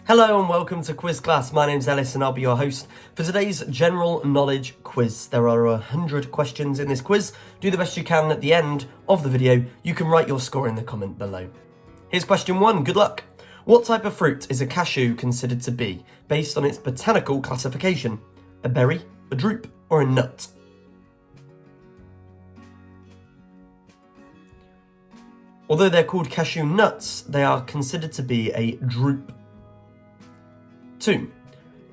Hello and welcome to Quiz Class. My name's Ellis and I'll be your host for today's general knowledge quiz. There are 100 questions in this quiz. Do the best you can. At the end of the video, you can write your score in the comment below. Here's question 1. Good luck. What type of fruit is a cashew considered to be based on its botanical classification? A berry, a drupe, or a nut? Although they're called cashew nuts, they are considered to be a drupe. 2.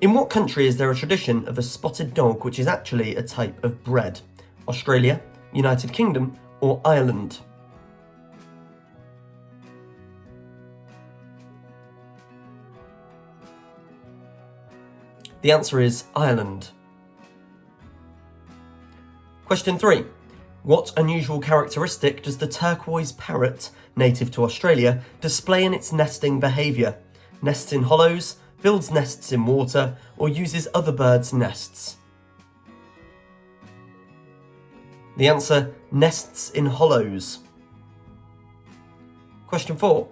In what country is there a tradition of a spotted dog which is actually a type of bread? Australia, United Kingdom, or Ireland? The answer is Ireland. Question 3. What unusual characteristic does the turquoise parrot, native to Australia, display in its nesting behaviour? Nests in hollows, builds nests in water, or uses other birds' nests? The answer, nests in hollows. Question 4.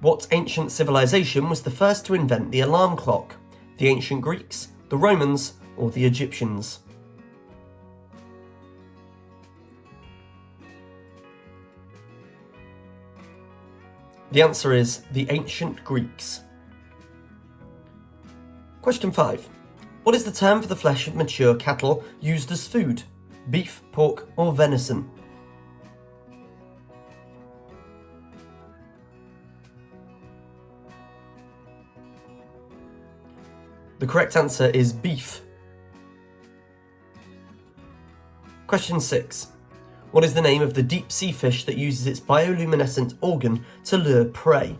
What ancient civilization was the first to invent the alarm clock? The ancient Greeks, the Romans, or the Egyptians? The answer is the ancient Greeks. Question 5. What is the term for the flesh of mature cattle used as food? Beef, pork, or venison? The correct answer is beef. Question 6. What is the name of the deep sea fish that uses its bioluminescent organ to lure prey?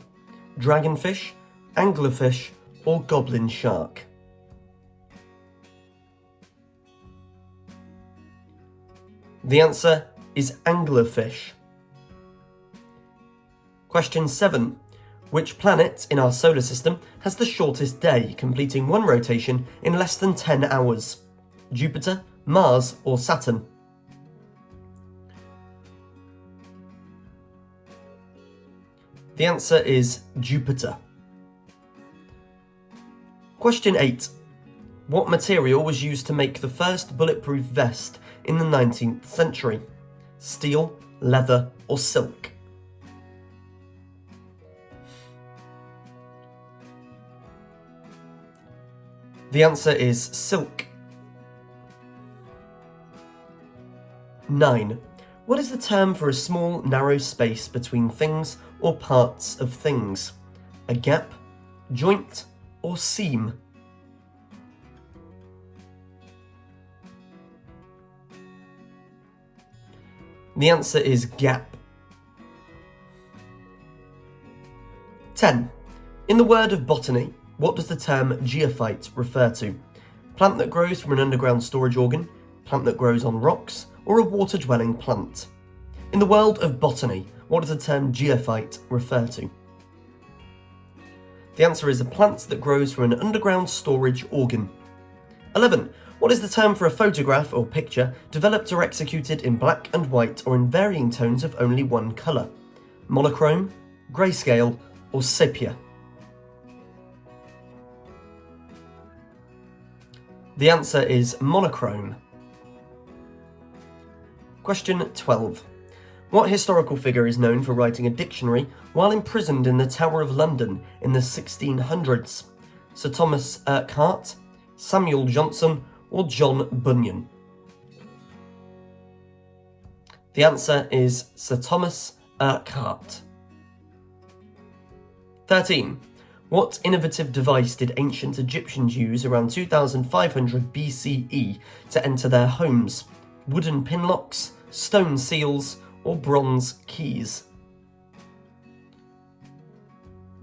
Dragonfish, anglerfish, or goblin shark? The answer is anglerfish. Question 7. Which planet in our solar system has the shortest day, completing one rotation in less than 10 hours? Jupiter, Mars, or Saturn? The answer is Jupiter. Question 8. What material was used to make the first bulletproof vest in the 19th century? Steel, leather, or silk? The answer is silk. 9. What is the term for a small, narrow space between things or parts of things? A gap, joint, or seam? The answer is gap. 10. In the word of botany, what does the term geophyte refer to? Plant that grows from an underground storage organ, plant that grows on rocks, or a water-dwelling plant? In the world of botany, what does the term geophyte refer to? The answer is a plant that grows from an underground storage organ. 11. What is the term for a photograph or picture developed or executed in black and white or in varying tones of only one colour? Monochrome, grayscale, or sepia? The answer is monochrome. Question 12. What historical figure is known for writing a dictionary while imprisoned in the Tower of London in the 1600s? Sir Thomas Urquhart, Samuel Johnson, or John Bunyan? The answer is Sir Thomas Urquhart. 13. What innovative device did ancient Egyptians use around 2500 BCE to enter their homes? Wooden pinlocks, stone seals, or bronze keys?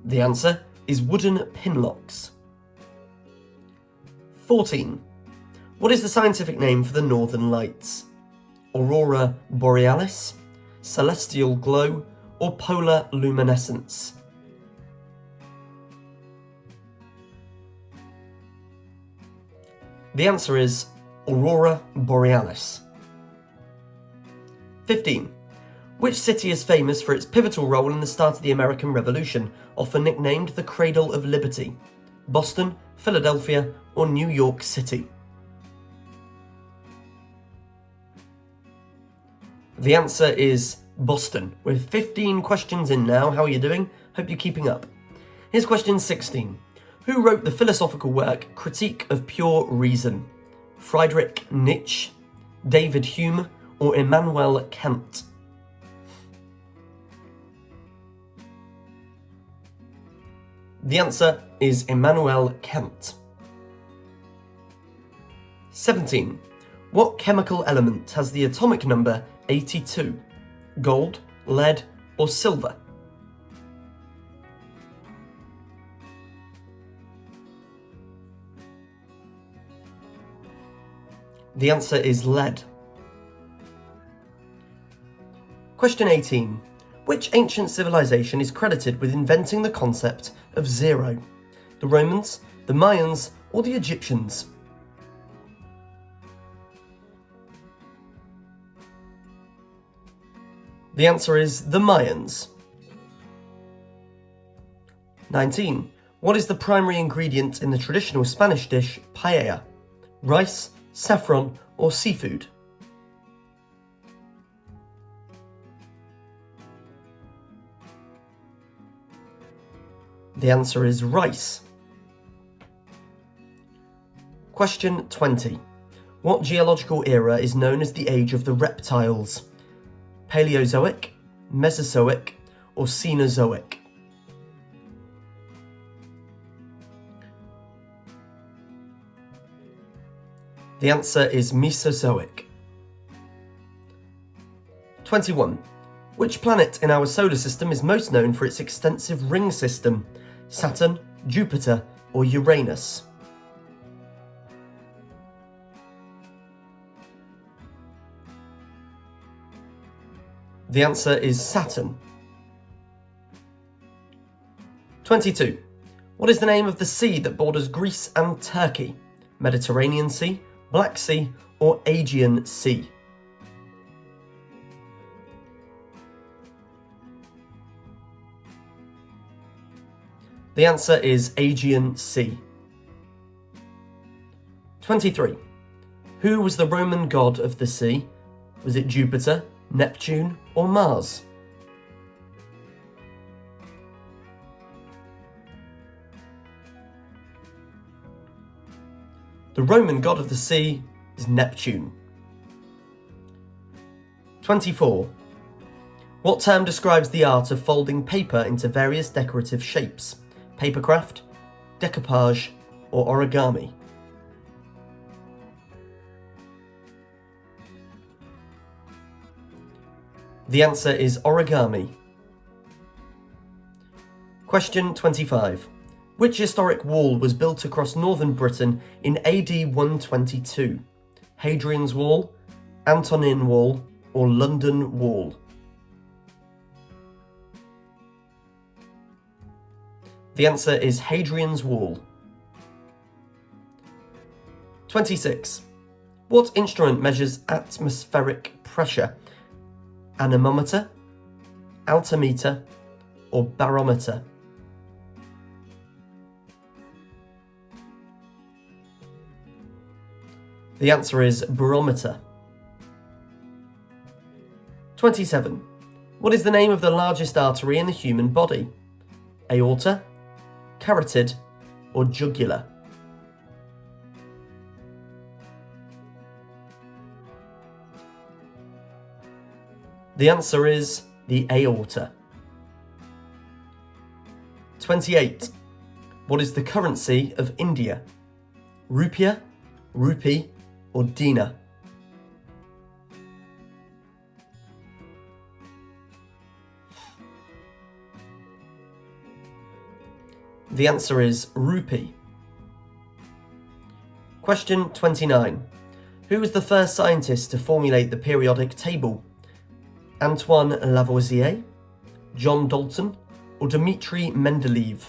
The answer is wooden pinlocks. 14. What is the scientific name for the Northern Lights? Aurora borealis, celestial glow, or polar luminescence? The answer is Aurora borealis. 15. Which city is famous for its pivotal role in the start of the American Revolution, often nicknamed the Cradle of Liberty? Boston, Philadelphia, or New York City? The answer is Boston. With 15 questions in now, how are you doing? Hope you're keeping up. Here's question 16. Who wrote the philosophical work Critique of Pure Reason? Friedrich Nietzsche, David Hume, or Immanuel Kant? The answer is Immanuel Kant. 17. What chemical element has the atomic number 82? Gold, lead, or silver? The answer is lead. Question 18. Which ancient civilization is credited with inventing the concept of zero? The Romans, the Mayans, or the Egyptians? The answer is the Mayans. 19. What is the primary ingredient in the traditional Spanish dish paella? Rice, saffron, or seafood? The answer is rice. Question 20. What geological era is known as the age of the reptiles? Paleozoic, Mesozoic, or Cenozoic? The answer is Mesozoic. 21. Which planet in our solar system is most known for its extensive ring system? Saturn, Jupiter, or Uranus? The answer is Saturn. 22. What is the name of the sea that borders Greece and Turkey? Mediterranean Sea, Black Sea, or Aegean Sea? The answer is Aegean Sea. 23. Who was the Roman god of the sea? Was it Jupiter, Neptune, or Mars? The Roman god of the sea is Neptune. 24. What term describes the art of folding paper into various decorative shapes? Papercraft, decoupage, or origami? The answer is origami. Question 25. Which historic wall was built across northern Britain in AD 122? Hadrian's Wall, Antonine Wall, or London Wall? The answer is Hadrian's Wall. 26. What instrument measures atmospheric pressure? Anemometer, altimeter, or barometer? The answer is barometer. 27. What is the name of the largest artery in the human body? Aorta, carotid, or jugular? The answer is the aorta. 28. What is the currency of India? Rupiah, rupee, or dinar? The answer is rupee. Question 29. Who was the first scientist to formulate the periodic table? Antoine Lavoisier, John Dalton, or Dmitri Mendeleev?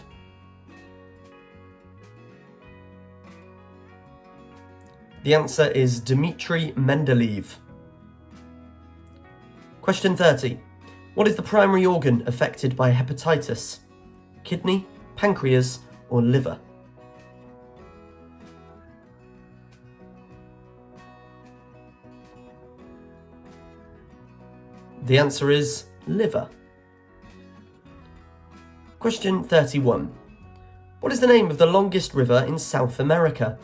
The answer is Dmitri Mendeleev. Question 30. What is the primary organ affected by hepatitis? Kidney, pancreas, or liver? The answer is liver. Question 31. What is the name of the longest river in South America?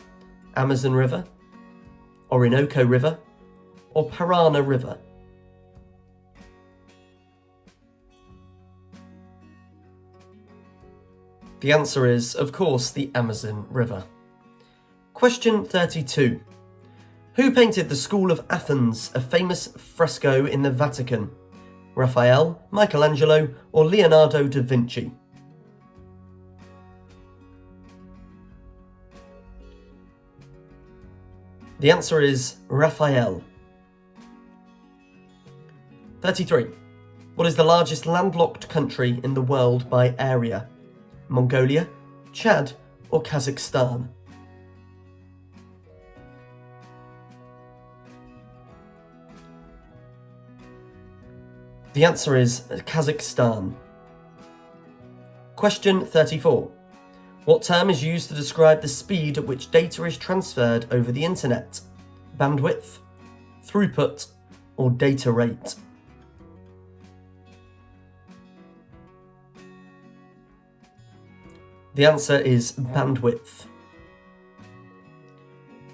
Amazon River, Orinoco River, or Parana River? The answer is, of course, the Amazon River. Question 32. Who painted the School of Athens, a famous fresco in the Vatican? Raphael, Michelangelo, or Leonardo da Vinci? The answer is Raphael. 33. What is the largest landlocked country in the world by area? Mongolia, Chad, or Kazakhstan? The answer is Kazakhstan. Question 34. What term is used to describe the speed at which data is transferred over the internet? Bandwidth, throughput, or data rate? The answer is bandwidth.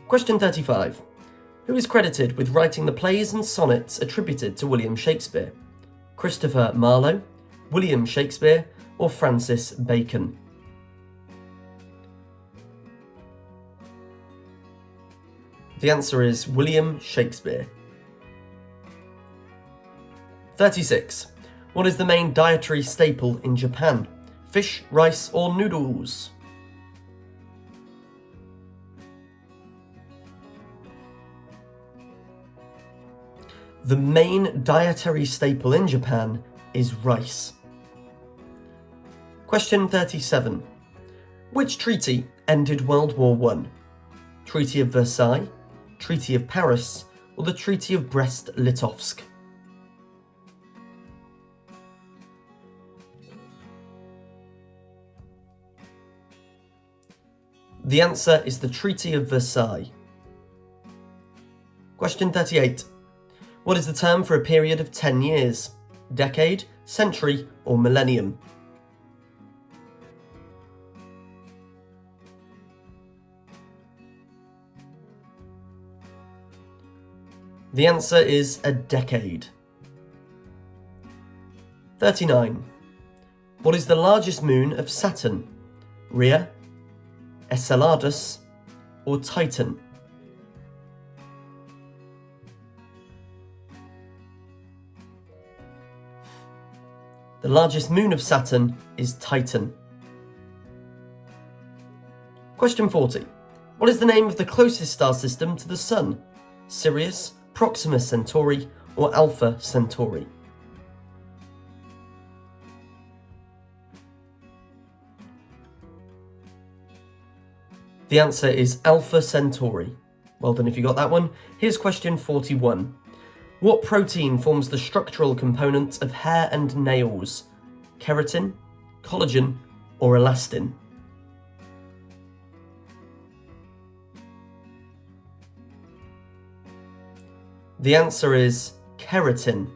Question 35. Who is credited with writing the plays and sonnets attributed to William Shakespeare? Christopher Marlowe, William Shakespeare, or Francis Bacon? The answer is William Shakespeare. 36. What is the main dietary staple in Japan? Fish, rice, or noodles? The main dietary staple in Japan is rice. Question 37. Which treaty ended World War I? Treaty of Versailles, Treaty of Paris, or the Treaty of Brest-Litovsk? The answer is the Treaty of Versailles. Question 38. What is the term for a period of 10 years? Decade, century, or millennium? The answer is a decade. 39. What is the largest moon of Saturn? Rhea, Enceladus, or Titan? The largest moon of Saturn is Titan. Question 40. What is the name of the closest star system to the Sun? Sirius, Proxima Centauri, or Alpha Centauri? The answer is Alpha Centauri. Well done if you got that one. Here's question 41. What protein forms the structural component of hair and nails? Keratin, collagen, or elastin? The answer is keratin.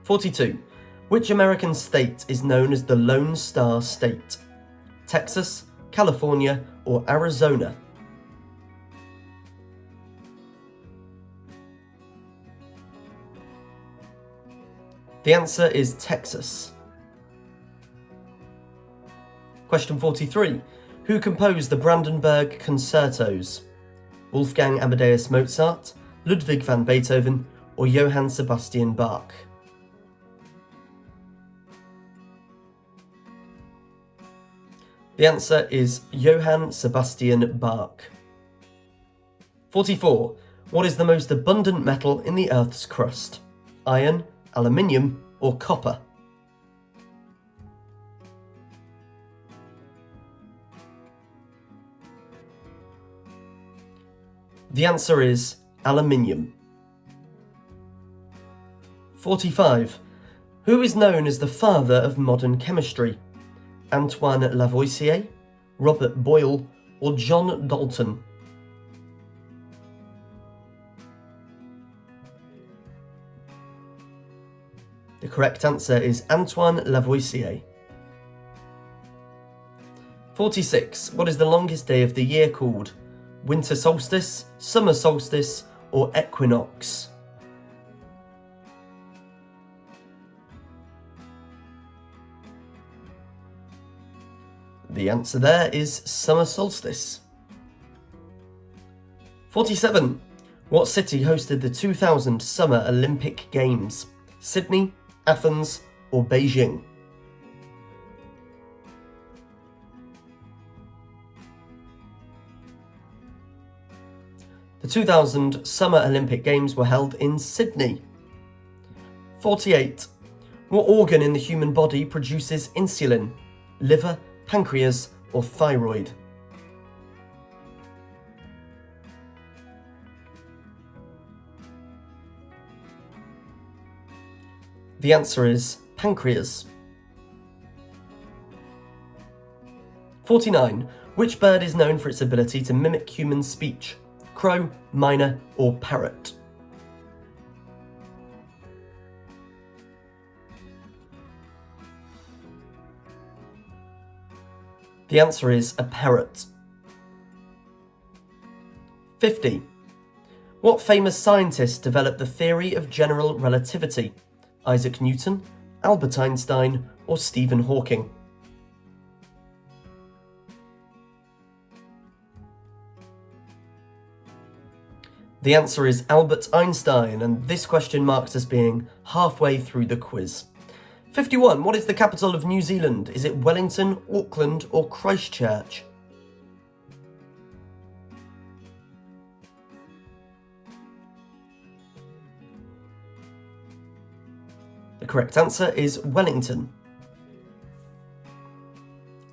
42. Which American state is known as the Lone Star State? Texas, California, or Arizona? The answer is Texas. Question 43. Who composed the Brandenburg Concertos? Wolfgang Amadeus Mozart, Ludwig van Beethoven, or Johann Sebastian Bach? The answer is Johann Sebastian Bach. 44. What is the most abundant metal in the Earth's crust? Iron, aluminium, or copper? The answer is aluminium. 45. Who is known as the father of modern chemistry? Antoine Lavoisier, Robert Boyle, or John Dalton? The correct answer is Antoine Lavoisier. 46. What is the longest day of the year called? Winter solstice, summer solstice, or equinox? The answer there is summer solstice. 47. What city hosted the 2000 Summer Olympic Games? Sydney, Athens, or Beijing? The 2000 Summer Olympic Games were held in Sydney. 48. What organ in the human body produces insulin? Liver, pancreas, or thyroid? The answer is pancreas. 49. Which bird is known for its ability to mimic human speech? Crow, myna, or parrot? The answer is a parrot. 50. What famous scientist developed the theory of general relativity? Isaac Newton, Albert Einstein, or Stephen Hawking? The answer is Albert Einstein, and this question marks as being halfway through the quiz. 51. What is the capital of New Zealand? Is it Wellington, Auckland, or Christchurch? The correct answer is Wellington.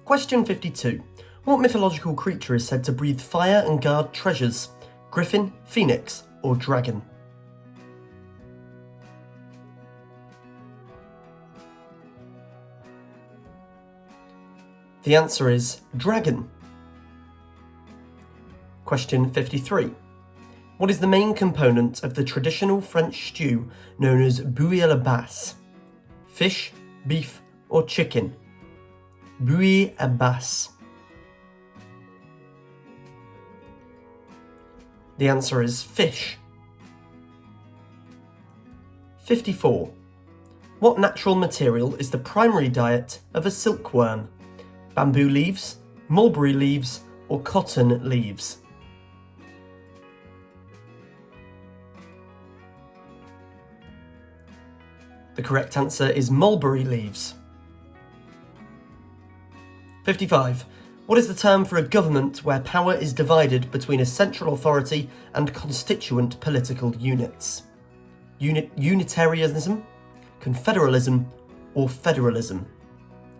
Question 52. What mythological creature is said to breathe fire and guard treasures? Griffin, phoenix, or dragon? The answer is dragon. Question 53. What is the main component of the traditional French stew known as bouillie à la basse? Fish, beef, or chicken? Bouillie à basse. The answer is fish. 54. What natural material is the primary diet of a silkworm? Bamboo leaves, mulberry leaves, or cotton leaves? The correct answer is mulberry leaves. 55. What is the term for a government where power is divided between a central authority and constituent political units? Unitarianism, confederalism, or federalism?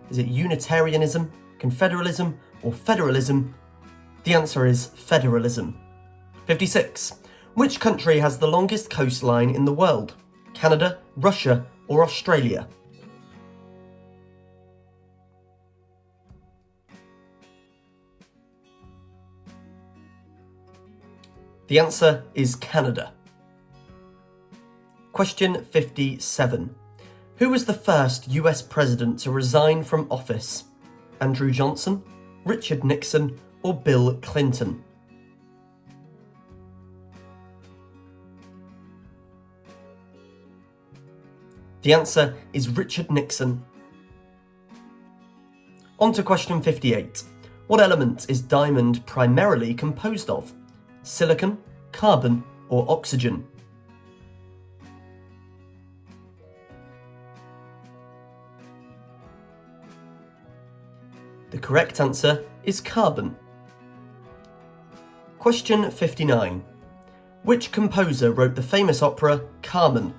Is it Unitarianism, confederalism, or federalism? The answer is federalism. 56. Which country has the longest coastline in the world? Canada, Russia, or Australia? The answer is Canada. Question 57. Who was the first US president to resign from office? Andrew Johnson, Richard Nixon, or Bill Clinton? The answer is Richard Nixon. On to question 58. What element is diamond primarily composed of? Silicon, carbon, or oxygen? The correct answer is carbon. Question 59. Which composer wrote the famous opera Carmen?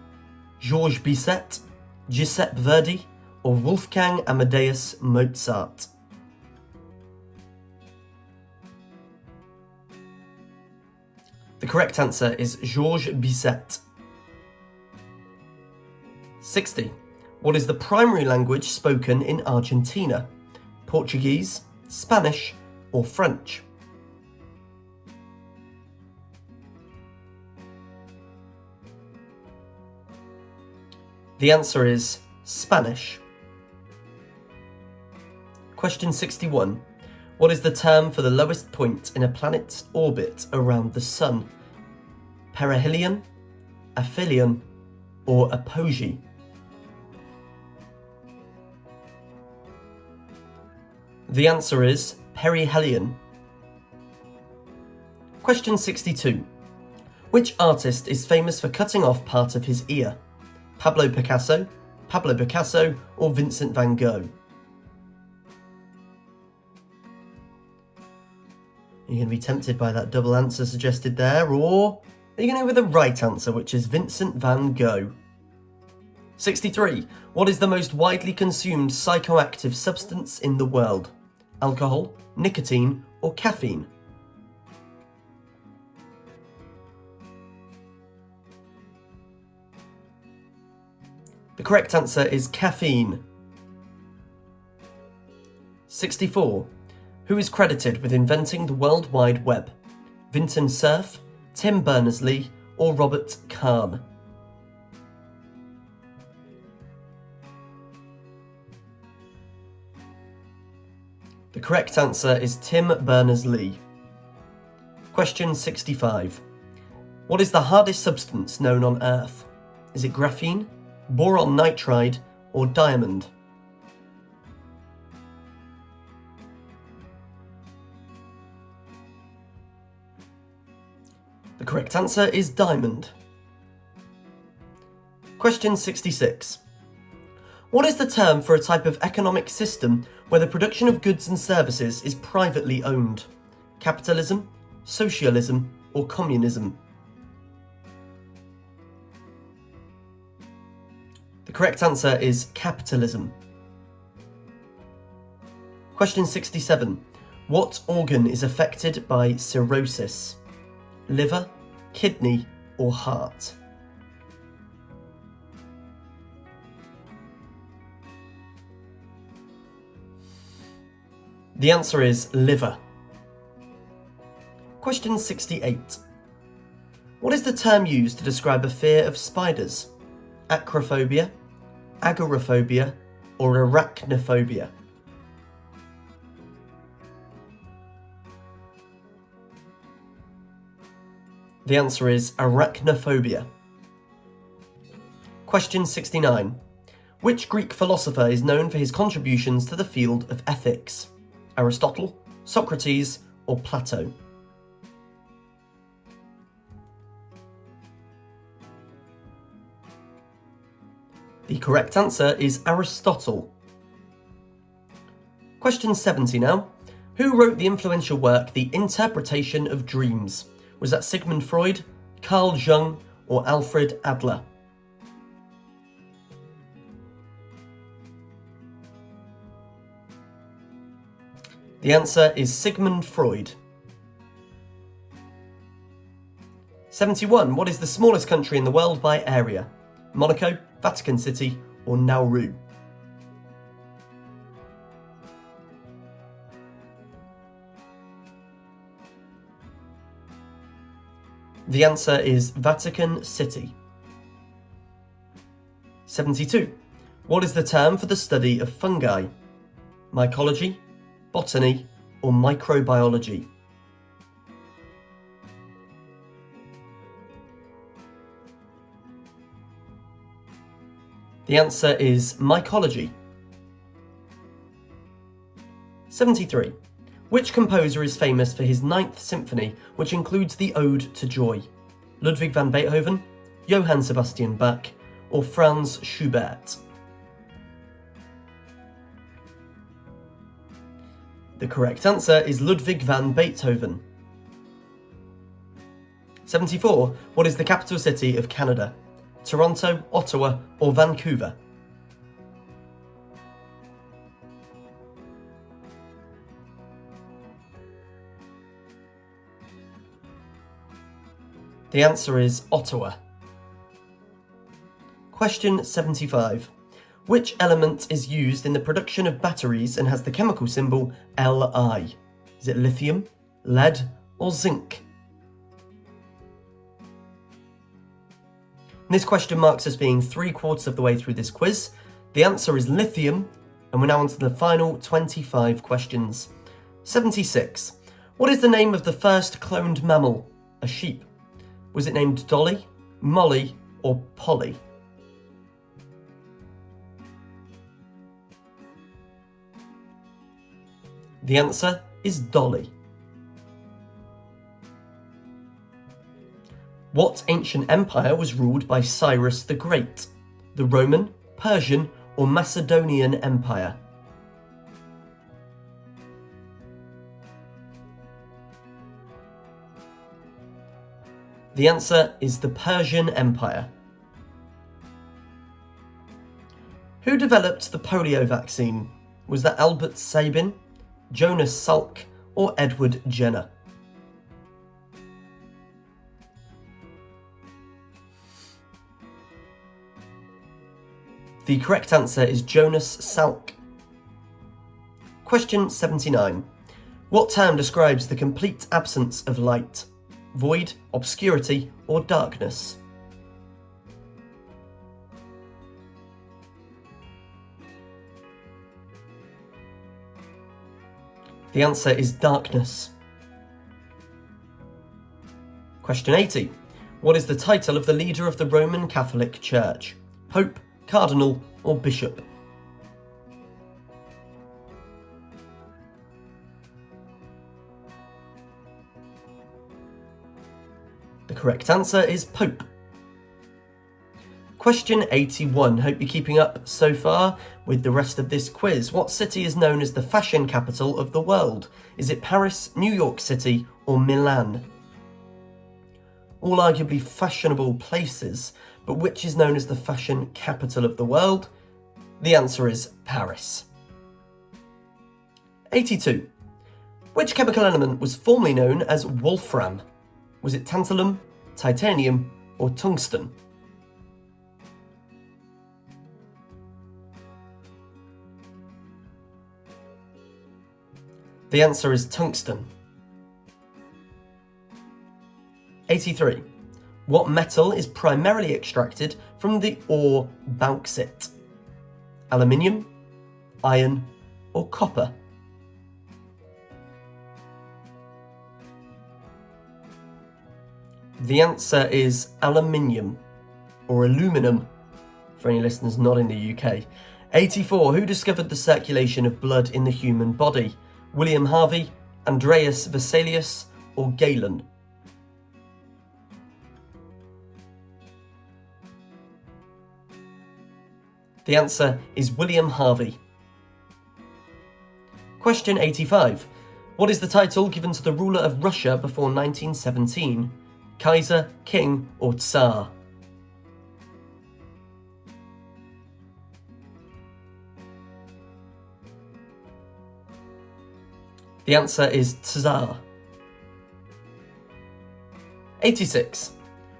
Georges Bizet, Giuseppe Verdi, or Wolfgang Amadeus Mozart? The correct answer is Georges Bizet. 60. What is the primary language spoken in Argentina? Portuguese, Spanish, or French? The answer is Spanish. Question 61. What is the term for the lowest point in a planet's orbit around the Sun? Perihelion, aphelion, or apogee? The answer is perihelion. Question 62. Which artist is famous for cutting off part of his ear? Pablo Picasso, or Vincent van Gogh? You're going to be tempted by that double answer suggested there, or are you going to go with the right answer, which is Vincent van Gogh? 63. What is the most widely consumed psychoactive substance in the world? Alcohol, nicotine, or caffeine? The correct answer is caffeine. 64. Who is credited with inventing the World Wide Web? Vinton Cerf, Tim Berners-Lee, or Robert Kahn? The correct answer is Tim Berners-Lee. Question 65. What is the hardest substance known on Earth? Is it graphene, boron nitride, or diamond? The correct answer is diamond. Question 66. What is the term for a type of economic system where the production of goods and services is privately owned? Capitalism, socialism, or communism? The correct answer is capitalism. Question 67. What organ is affected by cirrhosis? Liver, kidney, or heart? The answer is liver. Question 68. What is the term used to describe a fear of spiders? Acrophobia, agoraphobia, or arachnophobia? The answer is arachnophobia. Question 69. Which Greek philosopher is known for his contributions to the field of ethics? Aristotle, Socrates, or Plato? The correct answer is Aristotle. Question 70 now. Who wrote the influential work The Interpretation of Dreams? Was that Sigmund Freud, Carl Jung, or Alfred Adler? The answer is Sigmund Freud. 71. What is the smallest country in the world by area? Monaco, Vatican City, or Nauru? The answer is Vatican City. 72. What is the term for the study of fungi? Mycology, botany, or microbiology? The answer is mycology. 73. Which composer is famous for his Ninth Symphony, which includes the Ode to Joy? Ludwig van Beethoven, Johann Sebastian Bach, or Franz Schubert? The correct answer is Ludwig van Beethoven. 74. What is the capital city of Canada? Toronto, Ottawa, or Vancouver? The answer is Ottawa. Question 75. Which element is used in the production of batteries and has the chemical symbol Li? Is it lithium, lead, or zinc? This question marks us being 3/4 of the way through this quiz. The answer is lithium, and we're now on to the final 25 questions. 76. What is the name of the first cloned mammal, a sheep? Was it named Dolly, Molly, or Polly? The answer is Dolly. What ancient empire was ruled by Cyrus the Great? The Roman, Persian, or Macedonian Empire? The answer is the Persian Empire. Who developed the polio vaccine? Was that Albert Sabin, Jonas Salk, or Edward Jenner? The correct answer is Jonas Salk. Question 79. What term describes the complete absence of light? Void, obscurity, or darkness? The answer is darkness. Question 80. What is the title of the leader of the Roman Catholic Church? Pope, Cardinal, or Bishop? The correct answer is Pope. Question 81. Hope you're keeping up so far with the rest of this quiz. What city is known as the fashion capital of the world? Is it Paris, New York City, or Milan? All arguably fashionable places, but which is known as the fashion capital of the world? The answer is Paris. 82. Which chemical element was formerly known as wolfram? Was it tantalum, titanium, or tungsten? The answer is tungsten. 83. What metal is primarily extracted from the ore bauxite? Aluminium, iron, or copper? The answer is aluminium, or aluminum, for any listeners not in the UK. 84. Who discovered the circulation of blood in the human body? William Harvey, Andreas Vesalius, or Galen? The answer is William Harvey. Question 85. What is the title given to the ruler of Russia before 1917? Kaiser, King, or Tsar? The answer is Tsar. 86.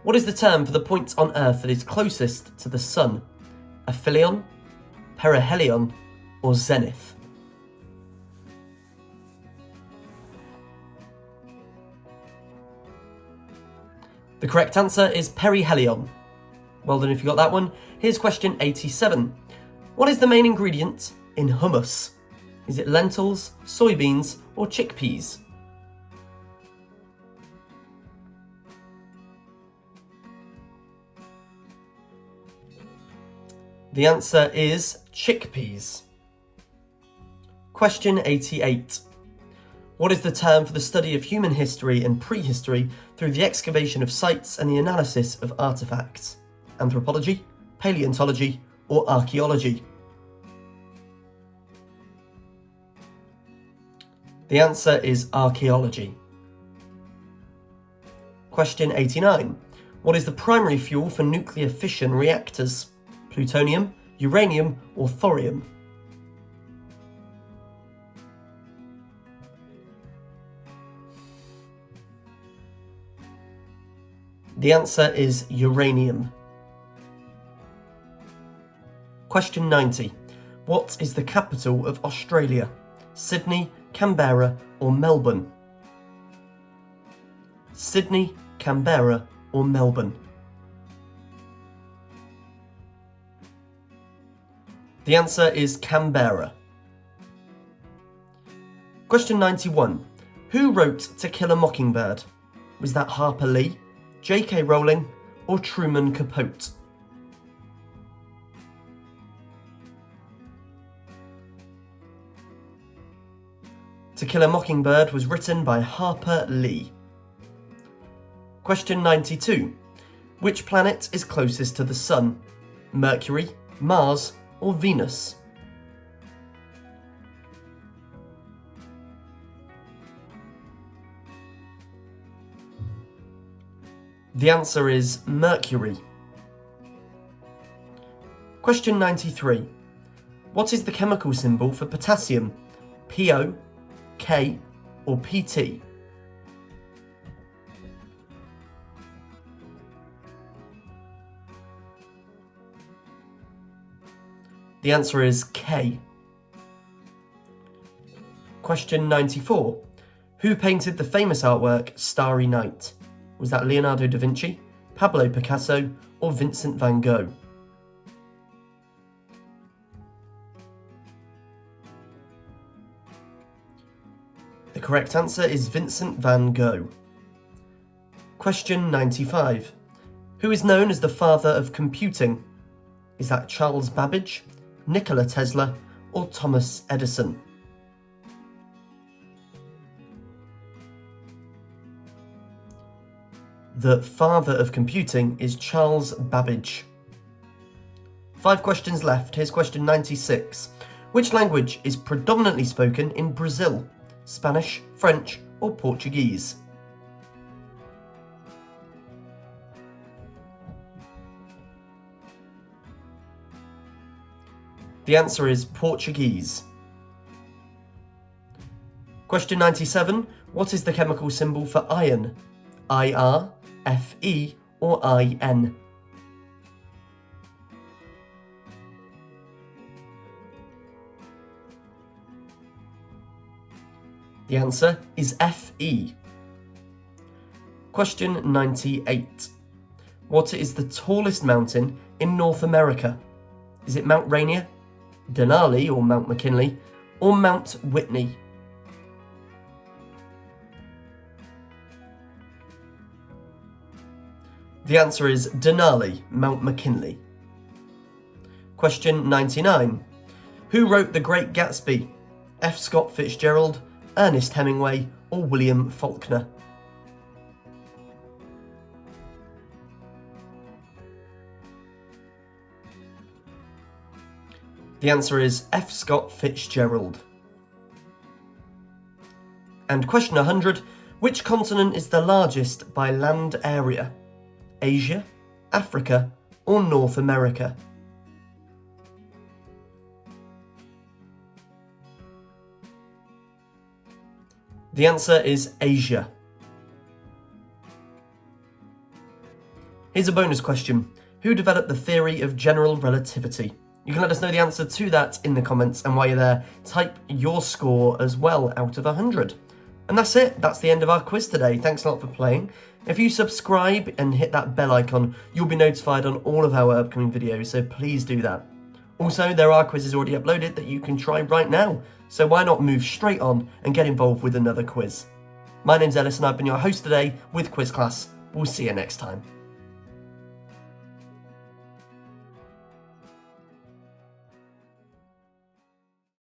What is the term for the point on Earth that is closest to the Sun? Aphelion, perihelion, or zenith? The correct answer is perihelion. Well done if you got that one. Here's question 87. What is the main ingredient in hummus? Is it lentils, soybeans, or chickpeas? The answer is chickpeas. Question 88. What is the term for the study of human history and prehistory through the excavation of sites and the analysis of artifacts? Anthropology, paleontology, or archaeology? The answer is archaeology. Question 89. What is the primary fuel for nuclear fission reactors? Plutonium, uranium, or thorium? The answer is uranium. Question 90. What is the capital of Australia? Sydney, Canberra, or Melbourne? Sydney, Canberra, or Melbourne? The answer is Canberra. Question 91. Who wrote To Kill a Mockingbird? Was that Harper Lee, J.K. Rowling, or Truman Capote? To Kill a Mockingbird was written by Harper Lee. Question 92. Which planet is closest to the Sun? Mercury, Mars, or Venus? The answer is Mercury. Question 93. What is the chemical symbol for potassium? PO, K, or PT? The answer is K. Question 94. Who painted the famous artwork Starry Night? Was that Leonardo da Vinci, Pablo Picasso, or Vincent van Gogh? The correct answer is Vincent van Gogh. Question 95. Who is known as the father of computing? Is that Charles Babbage, Nikola Tesla, or Thomas Edison? The father of computing is Charles Babbage. 5 questions left. Here's question 96. Which language is predominantly spoken in Brazil? Spanish, French, or Portuguese? The answer is Portuguese. Question 97. What is the chemical symbol for iron? IR, Fe, or In? The answer is Fe. Question 98. What is the tallest mountain in North America? Is it Mount Rainier, Denali or Mount McKinley, or Mount Whitney? The answer is Denali, Mount McKinley. Question 99. Who wrote The Great Gatsby? F. Scott Fitzgerald, Ernest Hemingway, or William Faulkner? The answer is F. Scott Fitzgerald. And question 100. Which continent is the largest by land area? Asia, Africa, or North America? The answer is Asia. Here's a bonus question. Who developed the theory of general relativity? You can let us know the answer to that in the comments, and while you're there, type your score as well out of 100. And that's it. That's the end of our quiz today. Thanks a lot for playing. If you subscribe and hit that bell icon, you'll be notified on all of our upcoming videos, so please do that. Also, there are quizzes already uploaded that you can try right now, so why not move straight on and get involved with another quiz? My name's Ellis and I've been your host today with Quiz Class. We'll see you next time.